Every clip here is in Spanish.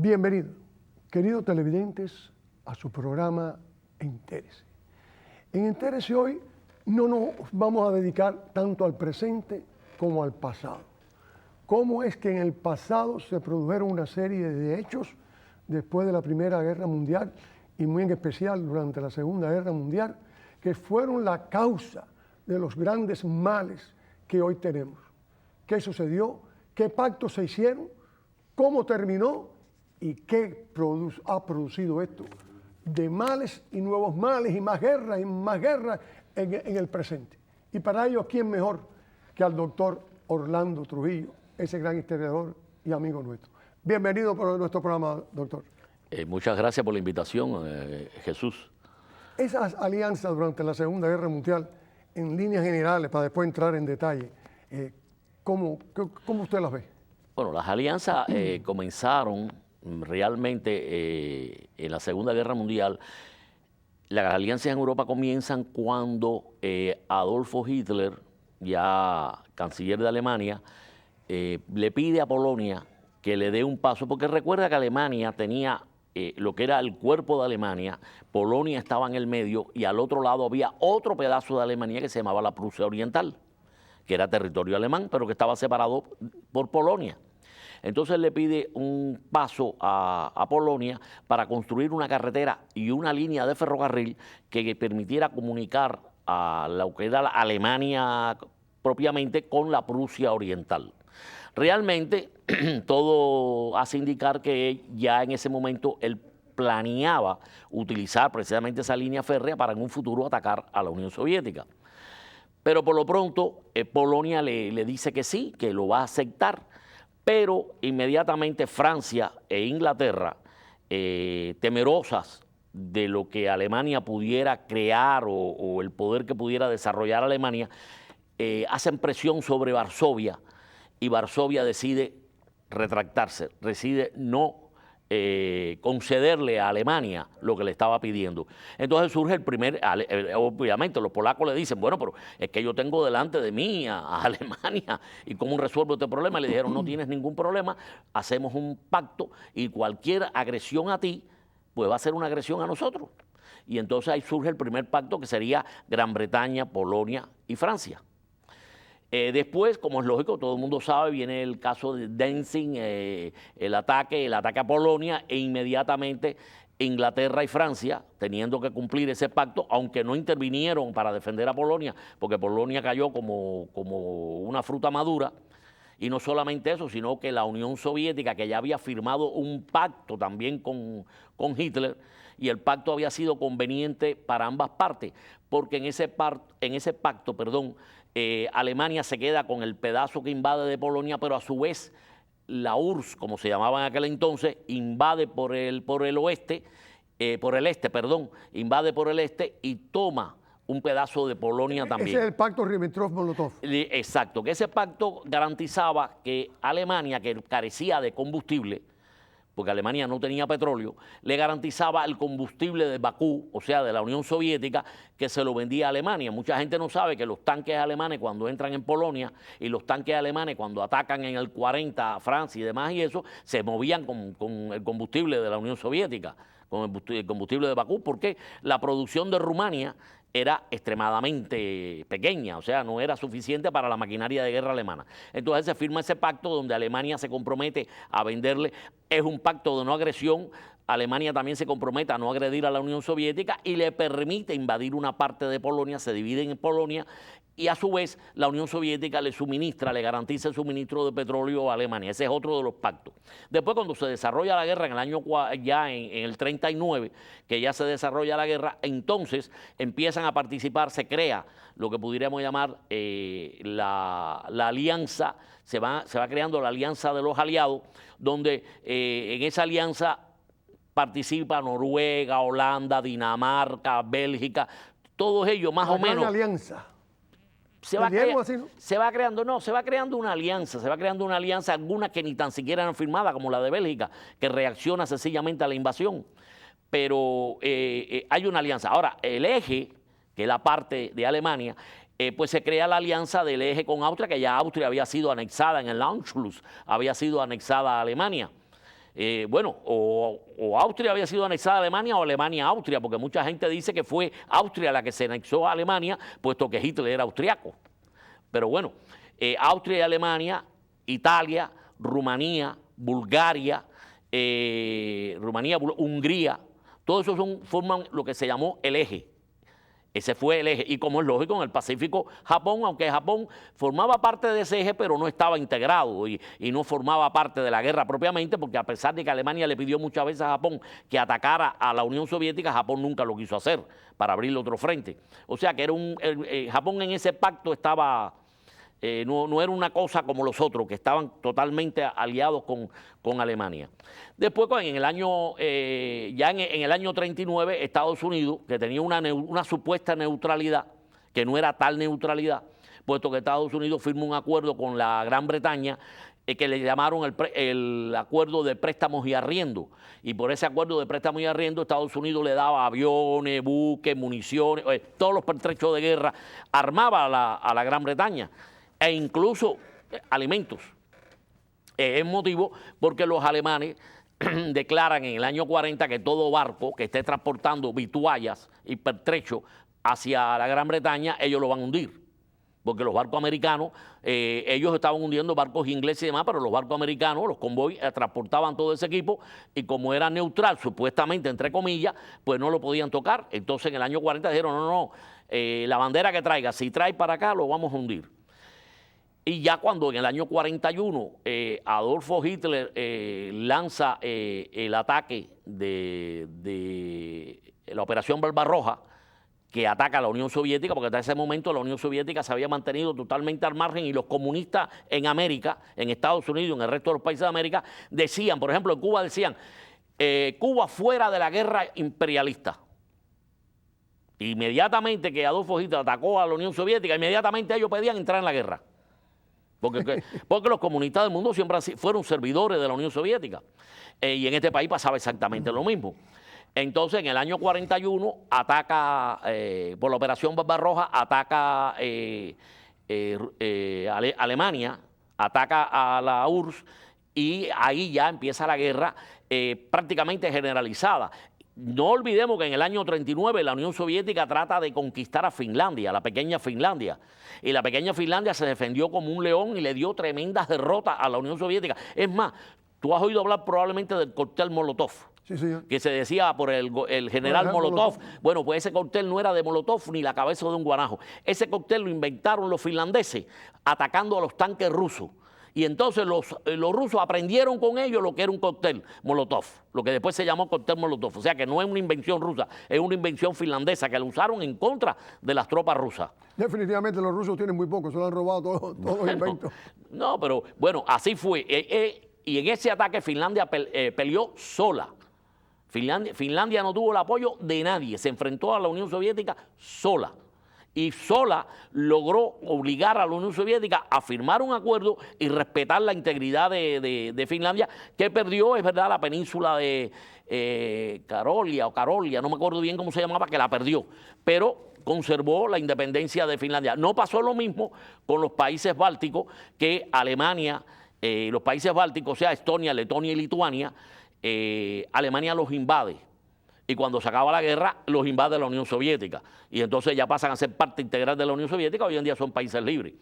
Bienvenido, queridos televidentes, a su programa Entérese. En Entérese hoy no nos vamos a dedicar tanto al presente como al pasado. ¿Cómo es que en el pasado se produjeron una serie de hechos después de la Primera Guerra Mundial y muy en especial durante la Segunda Guerra Mundial que fueron la causa de los grandes males que hoy tenemos? ¿Qué sucedió? ¿Qué pactos se hicieron? ¿Cómo terminó? ¿Y qué ha producido esto de males y nuevos males y más guerras en el presente? Y para ello, ¿quién mejor que al doctor Orlando Trujillo, ese gran historiador y amigo nuestro? Bienvenido a nuestro programa, doctor. Muchas gracias por la invitación, Jesús. Esas alianzas durante la Segunda Guerra Mundial, en líneas generales, para después entrar en detalle, ¿cómo usted las ve? Bueno, las alianzas comenzaron realmente en la Segunda Guerra Mundial. Las alianzas en Europa comienzan cuando Adolfo Hitler, ya canciller de Alemania, le pide a Polonia que le dé un paso, porque recuerda que Alemania tenía lo que era el cuerpo de Alemania, Polonia estaba en el medio y al otro lado había otro pedazo de Alemania que se llamaba la Prusia Oriental, que era territorio alemán, pero que estaba separado por Polonia. Entonces le pide un paso a Polonia para construir una carretera y una línea de ferrocarril que permitiera comunicar a lo que era la Alemania propiamente con la Prusia Oriental. Realmente todo hace indicar que ya en ese momento él planeaba utilizar precisamente esa línea férrea para en un futuro atacar a la Unión Soviética. Pero por lo pronto Polonia le dice que sí, que lo va a aceptar. Pero inmediatamente Francia e Inglaterra, temerosas de lo que Alemania pudiera crear o el poder que pudiera desarrollar Alemania, hacen presión sobre Varsovia y Varsovia decide retractarse, decide no concederle a Alemania lo que le estaba pidiendo. Entonces surge el primer, obviamente los polacos le dicen, bueno, pero es que yo tengo delante de mí a Alemania y cómo resuelvo este problema. Le dijeron, no tienes ningún problema, hacemos un pacto y cualquier agresión a ti, pues va a ser una agresión a nosotros. Y entonces ahí surge el primer pacto que sería Gran Bretaña, Polonia y Francia. Después, como es lógico, todo el mundo sabe, viene el caso de Danzig, el ataque a Polonia e inmediatamente Inglaterra y Francia, teniendo que cumplir ese pacto, aunque no intervinieron para defender a Polonia, porque Polonia cayó como una fruta madura. Y no solamente eso, sino que la Unión Soviética, que ya había firmado un pacto también con Hitler, y el pacto había sido conveniente para ambas partes, porque en ese pacto, Alemania se queda con el pedazo que invade de Polonia, pero a su vez la URSS, como se llamaba en aquel entonces, invade por el este y toma un pedazo de Polonia también. Ese es el pacto Ribbentrop-Molotov. Exacto, que ese pacto garantizaba que Alemania, que carecía de combustible, porque Alemania no tenía petróleo, le garantizaba el combustible de Bakú, o sea, de la Unión Soviética, que se lo vendía a Alemania. Mucha gente no sabe que los tanques alemanes cuando entran en Polonia y los tanques alemanes cuando atacan en el 40 a Francia y demás y eso, se movían con el combustible de la Unión Soviética, con el combustible de Bakú, porque la producción de Rumania era extremadamente pequeña, o sea, no era suficiente para la maquinaria de guerra alemana. Entonces se firma ese pacto donde Alemania se compromete a venderle, es un pacto de no agresión. Alemania también se compromete a no agredir a la Unión Soviética y le permite invadir una parte de Polonia, se dividen en Polonia y a su vez la Unión Soviética le garantiza el suministro de petróleo a Alemania. Ese es otro de los pactos. Después cuando se desarrolla la guerra en el año ya en el 39, que ya se desarrolla la guerra, entonces empiezan a participar, se crea lo que pudiéramos llamar la alianza, se va creando la alianza de los aliados, donde en esa alianza participa Noruega, Holanda, Dinamarca, Bélgica, todos ellos más o menos. Alianza. Se va creando una alianza, algunas que ni tan siquiera eran firmadas, como la de Bélgica, que reacciona sencillamente a la invasión. Pero hay una alianza. Ahora, el eje, que es la parte de Alemania, pues se crea la alianza del eje con Austria, que ya Austria había sido anexada en el Anschluss, había sido anexada a Alemania. Bueno, o Austria había sido anexada a Alemania o Alemania a Austria, porque mucha gente dice que fue Austria la que se anexó a Alemania, puesto que Hitler era austriaco. Pero bueno, Austria y Alemania, Italia, Rumanía, Bulgaria, Hungría, todos esos forman lo que se llamó el eje. Ese fue el eje. Y como es lógico, en el Pacífico, Japón, aunque Japón formaba parte de ese eje, pero no estaba integrado y no formaba parte de la guerra propiamente, porque a pesar de que Alemania le pidió muchas veces a Japón que atacara a la Unión Soviética, Japón nunca lo quiso hacer para abrirle otro frente. O sea que era Japón en ese pacto estaba... no era una cosa como los otros, que estaban totalmente aliados con Alemania. Después, en el año, ya en el año 39, Estados Unidos, que tenía una supuesta neutralidad, que no era tal neutralidad, puesto que Estados Unidos firmó un acuerdo con la Gran Bretaña, que le llamaron el acuerdo de préstamos y arriendo. Y por ese acuerdo de préstamos y arriendo, Estados Unidos le daba aviones, buques, municiones, todos los pertrechos de guerra, armaba a la Gran Bretaña, e incluso alimentos. Es motivo porque los alemanes declaran en el año 40 que todo barco que esté transportando vituallas y pertrechos hacia la Gran Bretaña, ellos lo van a hundir. Porque los barcos americanos, ellos estaban hundiendo barcos ingleses y demás, pero los barcos americanos, los convoys, transportaban todo ese equipo y como era neutral, supuestamente, entre comillas, pues no lo podían tocar. Entonces en el año 40 dijeron, no, la bandera que traiga, si trae para acá, lo vamos a hundir. Y ya cuando en el año 41 Adolfo Hitler lanza el ataque de la Operación Barbarroja, que ataca a la Unión Soviética, porque hasta ese momento la Unión Soviética se había mantenido totalmente al margen y los comunistas en América, en Estados Unidos, en el resto de los países de América, decían, por ejemplo, en Cuba decían, Cuba fuera de la guerra imperialista. Inmediatamente que Adolfo Hitler atacó a la Unión Soviética, inmediatamente ellos pedían entrar en la guerra. Porque los comunistas del mundo siempre fueron servidores de la Unión Soviética. Y en este país pasaba exactamente lo mismo. Entonces, en el año 41, ataca, por la Operación Barbarroja, ataca Alemania, ataca a la URSS, y ahí ya empieza la guerra prácticamente generalizada. No olvidemos que en el año 39 la Unión Soviética trata de conquistar a Finlandia, la pequeña Finlandia. Y la pequeña Finlandia se defendió como un león y le dio tremendas derrotas a la Unión Soviética. Es más, tú has oído hablar probablemente del cóctel Molotov. Sí, señor. Que se decía por el general Molotov. Bueno, pues ese cóctel no era de Molotov ni la cabeza de un guanajo. Ese cóctel lo inventaron los finlandeses atacando a los tanques rusos. Y entonces los rusos aprendieron con ellos lo que era un cóctel Molotov, lo que después se llamó cóctel Molotov. O sea que no es una invención rusa, es una invención finlandesa que lo usaron en contra de las tropas rusas. Definitivamente los rusos tienen muy poco, se lo han robado todos los inventos. No, pero bueno, así fue. Y en ese ataque Finlandia peleó sola. Finlandia no tuvo el apoyo de nadie, se enfrentó a la Unión Soviética sola. Y sola logró obligar a la Unión Soviética a firmar un acuerdo y respetar la integridad de Finlandia, que perdió, es verdad, la península de Karolia, no me acuerdo bien cómo se llamaba, que la perdió, pero conservó la independencia de Finlandia. No pasó lo mismo con los países bálticos, que Alemania, los países bálticos, o sea, Estonia, Letonia y Lituania, Alemania los invade. Y cuando se acaba la guerra, los invade la Unión Soviética. Y entonces ya pasan a ser parte integral de la Unión Soviética, hoy en día son países libres.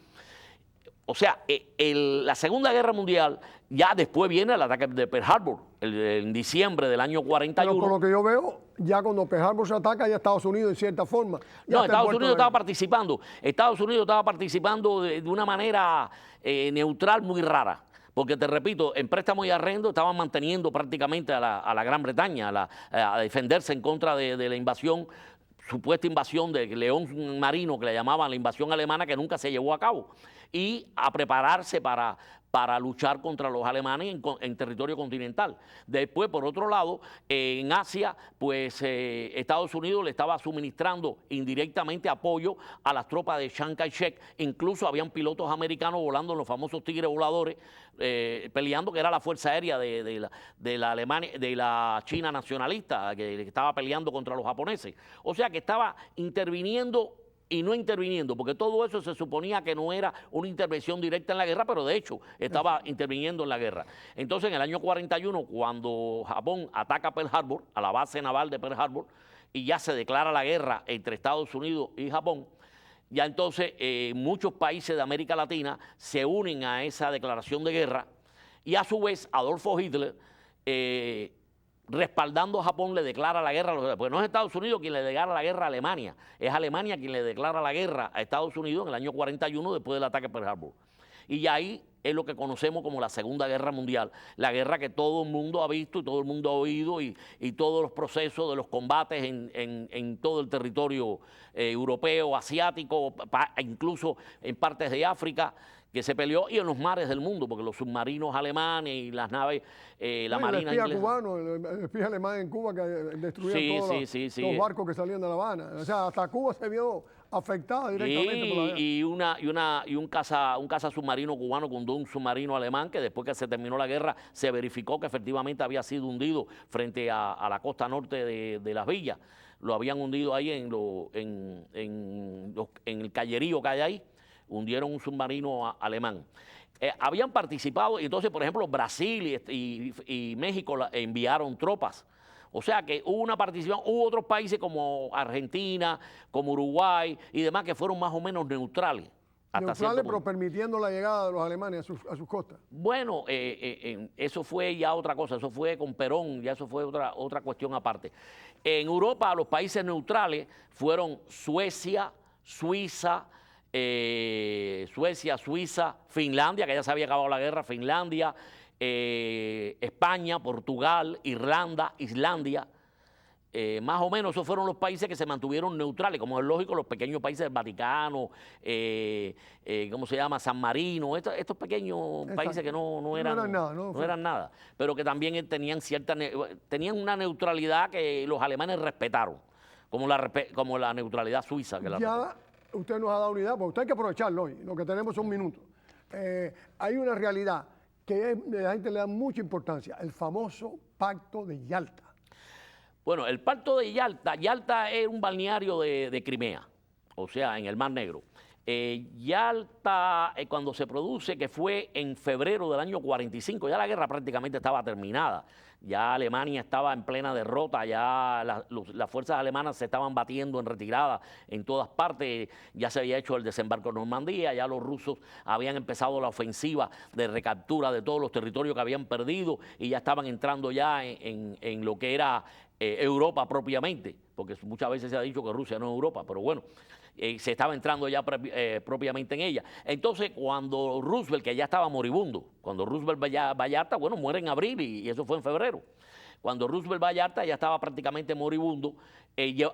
O sea, la Segunda Guerra Mundial, ya después viene el ataque de Pearl Harbor, en diciembre del año 41. Pero por lo que yo veo, ya cuando Pearl Harbor se ataca, ya Estados Unidos en cierta forma. No, Estados Unidos estaba participando. Estados Unidos estaba participando de una manera neutral muy rara. Porque te repito, en préstamo y arrendo estaban manteniendo prácticamente a la Gran Bretaña a defenderse en contra de la invasión, supuesta invasión de León Marino, que le llamaban la invasión alemana, que nunca se llevó a cabo, y a prepararse para luchar contra los alemanes en territorio continental. Después, por otro lado, en Asia, pues Estados Unidos le estaba suministrando indirectamente apoyo a las tropas de Chiang Kai-shek. Incluso habían pilotos americanos volando en los famosos tigres voladores, peleando, que era la fuerza aérea de la Alemania, de la China nacionalista, que estaba peleando contra los japoneses. O sea que estaba interviniendo y no interviniendo, porque todo eso se suponía que no era una intervención directa en la guerra, pero de hecho estaba interviniendo en la guerra. Entonces, en el año 41, cuando Japón ataca Pearl Harbor, a la base naval de Pearl Harbor, y ya se declara la guerra entre Estados Unidos y Japón, ya entonces muchos países de América Latina se unen a esa declaración de guerra, y a su vez Adolfo Hitler, respaldando a Japón, le declara la guerra, porque no es Estados Unidos quien le declara la guerra a Alemania, es Alemania quien le declara la guerra a Estados Unidos en el año 41 después del ataque a Pearl Harbor. Y ahí es lo que conocemos como la Segunda Guerra Mundial, la guerra que todo el mundo ha visto y todo el mundo ha oído, y todos los procesos de los combates en todo el territorio europeo, asiático, incluso en partes de África, que se peleó, y en los mares del mundo, porque los submarinos alemanes y las naves, la marina inglesa. El espía cubano, el espía alemán en Cuba que destruía todos los barcos que salían de La Habana. O sea, hasta Cuba se vio afectada directamente por la guerra. Y un caza submarino cubano hundió un submarino alemán que después que se terminó la guerra se verificó que efectivamente había sido hundido frente a la costa norte de Las Villas. Lo habían hundido ahí en el callerío que hay ahí. Hundieron un submarino alemán. Habían participado, y entonces, por ejemplo, Brasil y México enviaron tropas. O sea que hubo una participación, hubo otros países como Argentina, como Uruguay y demás que fueron más o menos neutrales. Neutrales, pero permitiendo la llegada de los alemanes a sus costas. Bueno, eso fue ya otra cosa, eso fue con Perón, ya eso fue otra cuestión aparte. En Europa, los países neutrales fueron Suecia, Suiza, Finlandia, que ya se había acabado la guerra, Finlandia, España, Portugal, Irlanda, Islandia. Más o menos esos fueron los países que se mantuvieron neutrales, como es lógico, los pequeños países del Vaticano, ¿cómo se llama? San Marino, estos pequeños países que no eran nada, pero que también tenían una neutralidad que los alemanes respetaron, como la neutralidad suiza. Que usted nos ha dado una idea, porque usted hay que aprovecharlo hoy, lo que tenemos son minutos. Hay una realidad que la gente le da mucha importancia, el famoso Pacto de Yalta. Bueno, el Pacto de Yalta, Yalta es un balneario de Crimea, o sea, en el Mar Negro. Yalta, cuando se produce, que fue en febrero del año 45, ya la guerra prácticamente estaba terminada, ya Alemania estaba en plena derrota, ya las fuerzas alemanas se estaban batiendo en retirada en todas partes, ya se había hecho el desembarco en Normandía, ya los rusos habían empezado la ofensiva de recaptura de todos los territorios que habían perdido y ya estaban entrando ya en lo que era Europa propiamente, porque muchas veces se ha dicho que Rusia no es Europa, pero bueno, se estaba entrando ya propiamente en ella. Entonces, cuando Roosevelt, que ya estaba moribundo, cuando Roosevelt va a Yalta, bueno, muere en abril y eso fue en febrero. Cuando Roosevelt va a Yalta ya estaba prácticamente moribundo,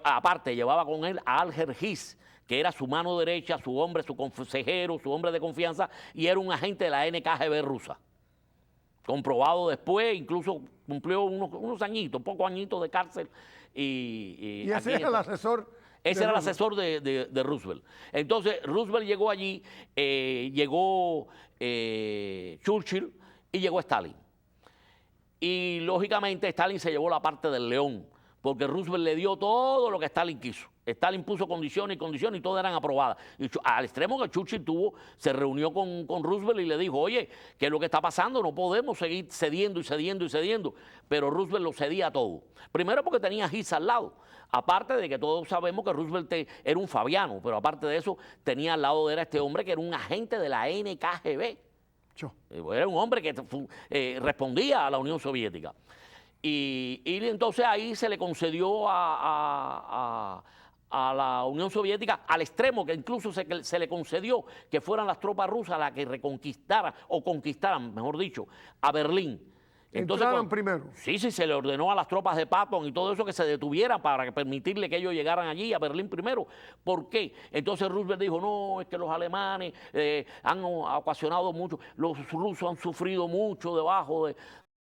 aparte llevaba con él a Alger Hiss, que era su mano derecha, su hombre, su consejero, su hombre de confianza, y era un agente de la NKGB rusa. Comprobado después, incluso cumplió unos añitos, pocos añitos de cárcel. Y ese era el asesor. Ese era el asesor de Roosevelt. Entonces, Roosevelt llegó allí, llegó Churchill y llegó Stalin. Y lógicamente Stalin se llevó la parte del león, porque Roosevelt le dio todo lo que Stalin quiso. Stalin puso condiciones y todas eran aprobadas. Y al extremo que Churchill se reunió con Roosevelt y le dijo, oye, ¿qué es lo que está pasando? No podemos seguir cediendo y cediendo y cediendo. Pero Roosevelt lo cedía todo. Primero porque tenía a Hiss al lado. Aparte de que todos sabemos que Roosevelt era un fabiano, pero aparte de eso tenía al lado de él a este hombre que era un agente de la NKGB. Era un hombre que respondía a la Unión Soviética. Y entonces ahí se le concedió a la Unión Soviética, al extremo que incluso se le concedió que fueran las tropas rusas las que reconquistaran, o conquistaran, mejor dicho, a Berlín. Entonces, primero. Sí, se le ordenó a las tropas de Patton y todo eso que se detuvieran para permitirle que ellos llegaran allí a Berlín primero. ¿Por qué? Entonces Roosevelt dijo, no, es que los alemanes han ocasionado mucho, los rusos han sufrido mucho debajo